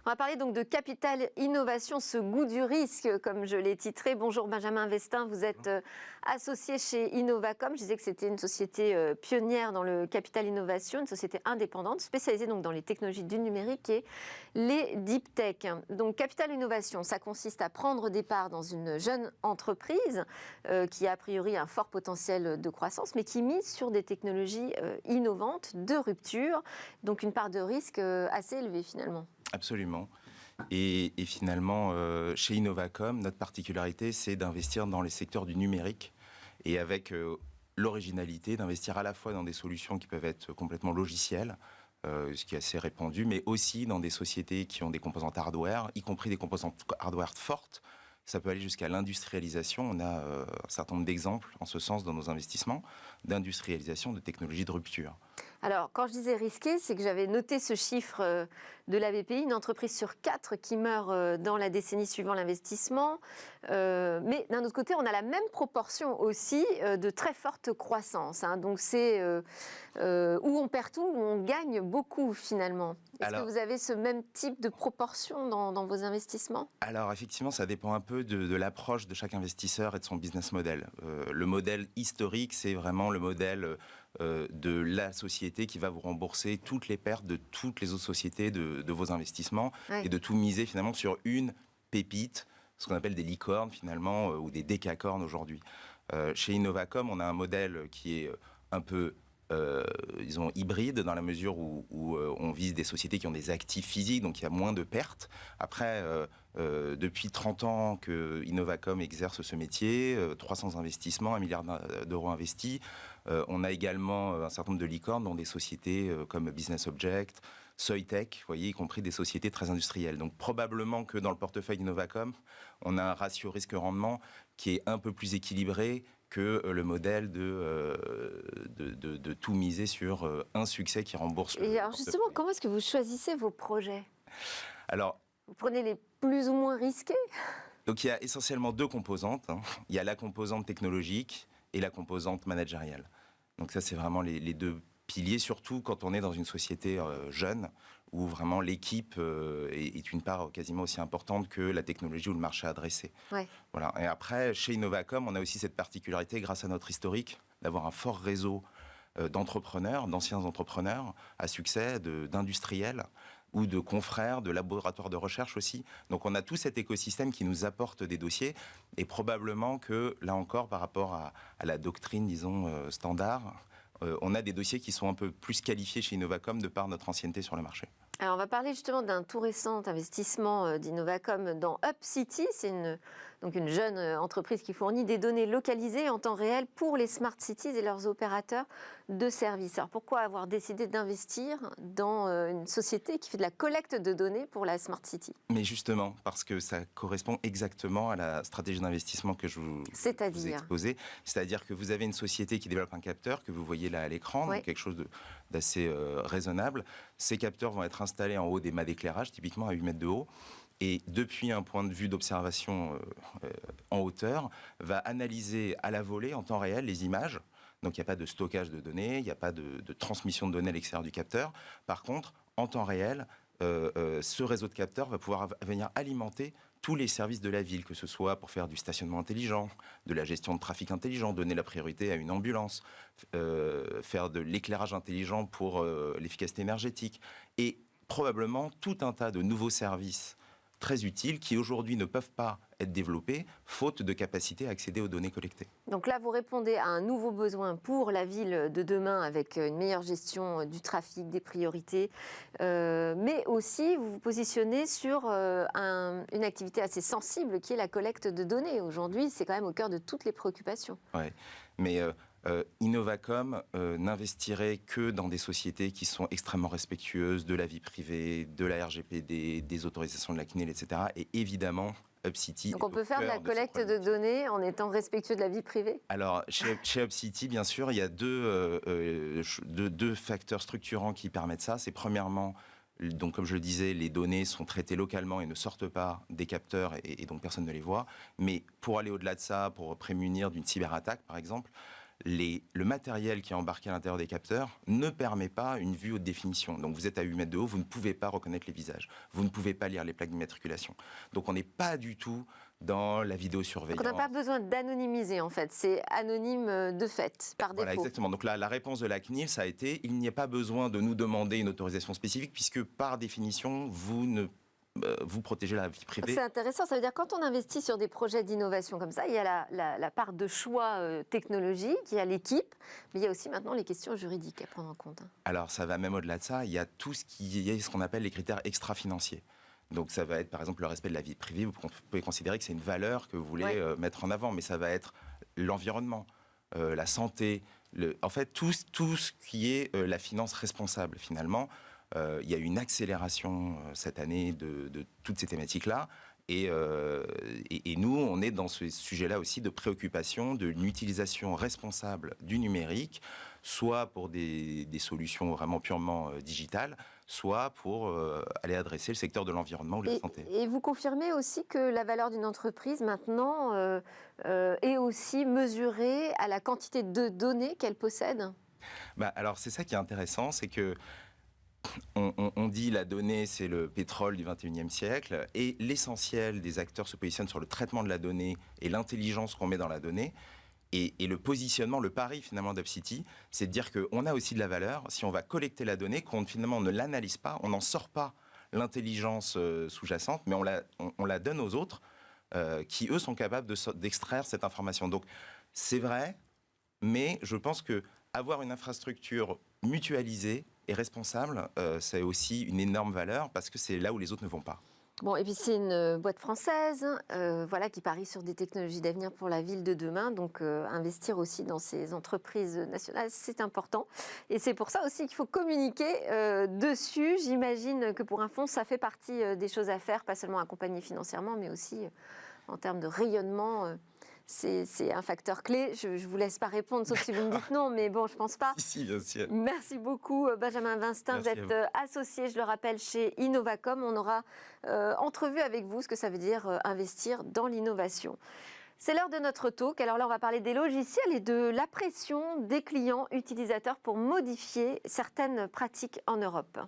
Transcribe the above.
On va parler donc de Capital Innovation, ce goût du risque, comme je l'ai titré. Bonjour Benjamin Vestin, vous êtes associé chez Innovacom. Je disais que c'était une société pionnière dans le Capital Innovation, une société indépendante, spécialisée donc dans les technologies du numérique et les deep tech. Donc Capital Innovation, ça consiste à prendre des parts dans une jeune entreprise qui a a priori un fort potentiel de croissance, mais qui mise sur des technologies innovantes, de rupture, donc une part de risque assez élevée finalement. Absolument. Et finalement, chez Innovacom, notre particularité, c'est d'investir dans les secteurs du numérique et avec l'originalité d'investir à la fois dans des solutions qui peuvent être complètement logicielles, ce qui est assez répandu, mais aussi dans des sociétés qui ont des composantes hardware, y compris des composantes hardware fortes. Ça peut aller jusqu'à l'industrialisation. On a un certain nombre d'exemples en ce sens dans nos investissements d'industrialisation de technologies de rupture. Alors, quand je disais risqué, c'est que j'avais noté ce chiffre de la BPI, une entreprise sur 4 qui meurt dans la décennie suivant l'investissement. Mais d'un autre côté, on a la même proportion aussi de très forte croissance. Donc c'est où on perd tout, où on gagne beaucoup finalement. Est-ce que vous avez ce même type de proportion dans vos investissements ? Alors effectivement, ça dépend un peu de l'approche de chaque investisseur et de son business model. Le modèle historique, c'est vraiment le modèle de la société qui va vous rembourser toutes les pertes de toutes les autres sociétés de vos investissements et de tout miser finalement sur une pépite, ce qu'on appelle des licornes finalement, ou des décacornes aujourd'hui. Chez Innovacom, on a un modèle qui est un peu disons hybride dans la mesure où on vise des sociétés qui ont des actifs physiques, donc il y a moins de pertes. Après, depuis 30 ans que Innovacom exerce ce métier, 300 investissements, 1 milliard d'euros investis. On a également un certain nombre de licornes dans des sociétés comme Business Object, Soitec, vous voyez, y compris des sociétés très industrielles. Donc probablement que dans le portefeuille d'Innovacom, on a un ratio risque-rendement qui est un peu plus équilibré que le modèle de tout miser sur un succès qui rembourse. Et alors justement, comment est-ce que vous choisissez vos projets ? Alors, vous prenez les plus ou moins risqués ? Donc il y a essentiellement deux composantes. Il y a la composante technologique et la composante managériale. Donc ça, c'est vraiment les deux piliers, surtout quand on est dans une société jeune, où vraiment l'équipe est une part quasiment aussi importante que la technologie ou le marché adressé. Ouais. Voilà. Et après, chez Innovacom, on a aussi cette particularité, grâce à notre historique, d'avoir un fort réseau d'entrepreneurs, d'anciens entrepreneurs à succès, d'industriels ou de confrères, de laboratoires de recherche aussi. Donc on a tout cet écosystème qui nous apporte des dossiers et probablement que, là encore, par rapport à la doctrine, disons, standard, on a des dossiers qui sont un peu plus qualifiés chez Innovacom de par notre ancienneté sur le marché. Alors on va parler justement d'un tout récent investissement d'Innovacom dans UpCity. C'est une jeune entreprise qui fournit des données localisées en temps réel pour les smart cities et leurs opérateurs de services. Alors pourquoi avoir décidé d'investir dans une société qui fait de la collecte de données pour la smart city ? Mais justement, parce que ça correspond exactement à la stratégie d'investissement que je vous ai exposée. C'est-à-dire que vous avez une société qui développe un capteur que vous voyez là à l'écran, donc quelque chose d'assez raisonnable. Ces capteurs vont être installés en haut des mâts d'éclairage, typiquement à 8 mètres de haut. Et depuis un point de vue d'observation en hauteur, va analyser à la volée, en temps réel, les images. Donc il n'y a pas de stockage de données, il n'y a pas de transmission de données à l'extérieur du capteur. Par contre, en temps réel, ce réseau de capteurs va pouvoir venir alimenter tous les services de la ville, que ce soit pour faire du stationnement intelligent, de la gestion de trafic intelligent, donner la priorité à une ambulance, faire de l'éclairage intelligent pour l'efficacité énergétique, et probablement tout un tas de nouveaux services très utiles qui aujourd'hui ne peuvent pas être développés faute de capacité à accéder aux données collectées. Donc là, vous répondez à un nouveau besoin pour la ville de demain avec une meilleure gestion du trafic, des priorités, mais aussi vous vous positionnez sur une activité assez sensible qui est la collecte de données. Aujourd'hui, c'est quand même au cœur de toutes les préoccupations. Oui, mais Innovacom n'investirait que dans des sociétés qui sont extrêmement respectueuses de la vie privée, de la RGPD, des autorisations de la CNIL, etc. Et évidemment, UpCity. Donc on peut faire de la collecte de données en étant respectueux de la vie privée ? Alors, chez UpCity, bien sûr, il y a deux facteurs structurants qui permettent ça. C'est premièrement, donc comme je le disais, les données sont traitées localement et ne sortent pas des capteurs et donc personne ne les voit. Mais pour aller au-delà de ça, pour prémunir d'une cyberattaque, par exemple, le matériel qui est embarqué à l'intérieur des capteurs ne permet pas une vue haute définition. Donc vous êtes à 8 mètres de haut, vous ne pouvez pas reconnaître les visages. Vous ne pouvez pas lire les plaques d'immatriculation. Donc on n'est pas du tout dans la vidéosurveillance. Donc on n'a pas besoin d'anonymiser en fait, c'est anonyme de fait, par défaut. Voilà, exactement. Donc la réponse de la CNIL, ça a été, il n'y a pas besoin de nous demander une autorisation spécifique puisque par définition, vous protégez la vie privée. C'est intéressant, ça veut dire quand on investit sur des projets d'innovation comme ça, il y a la part de choix technologique, il y a l'équipe, mais il y a aussi maintenant les questions juridiques à prendre en compte. Alors ça va même au-delà de ça, il y a tout ce qu'on appelle les critères extra-financiers. Donc ça va être par exemple le respect de la vie privée, vous pouvez considérer que c'est une valeur que vous voulez mettre en avant, mais ça va être l'environnement, la santé, en fait tout ce qui est la finance responsable finalement. Il y a eu une accélération cette année de toutes ces thématiques-là. Et nous, on est dans ce sujet-là aussi de préoccupation d'une utilisation responsable du numérique, soit pour des solutions vraiment purement digitales, soit pour aller adresser le secteur de l'environnement ou de la santé. Et vous confirmez aussi que la valeur d'une entreprise maintenant est aussi mesurée à la quantité de données qu'elle possède ? Alors c'est ça qui est intéressant, c'est que on dit la donnée, c'est le pétrole du 21e siècle, et l'essentiel des acteurs se positionne sur le traitement de la donnée et l'intelligence qu'on met dans la donnée. Et le positionnement, le pari finalement d'Upcity, c'est de dire qu'on a aussi de la valeur si on va collecter la donnée, qu'on finalement ne l'analyse pas, on n'en sort pas l'intelligence sous-jacente, mais on la donne aux autres qui, eux, sont capables d'extraire cette information. Donc c'est vrai, mais je pense qu'avoir une infrastructure mutualisée et responsable, c'est aussi une énorme valeur parce que c'est là où les autres ne vont pas. Bon, et puis c'est une boîte française qui parie sur des technologies d'avenir pour la ville de demain. Donc investir aussi dans ces entreprises nationales, c'est important. Et c'est pour ça aussi qu'il faut communiquer dessus. J'imagine que pour un fonds, ça fait partie des choses à faire, pas seulement accompagner financièrement, mais aussi en termes de rayonnement. C'est un facteur clé. Je ne vous laisse pas répondre, sauf si vous me dites non, mais bon, je ne pense pas. Si, bien sûr. Merci beaucoup, Benjamin Westin. Vous êtes associé, je le rappelle, chez Innovacom. On aura entrevu avec vous ce que ça veut dire investir dans l'innovation. C'est l'heure de notre talk. Alors là, on va parler des logiciels et de la pression des clients utilisateurs pour modifier certaines pratiques en Europe.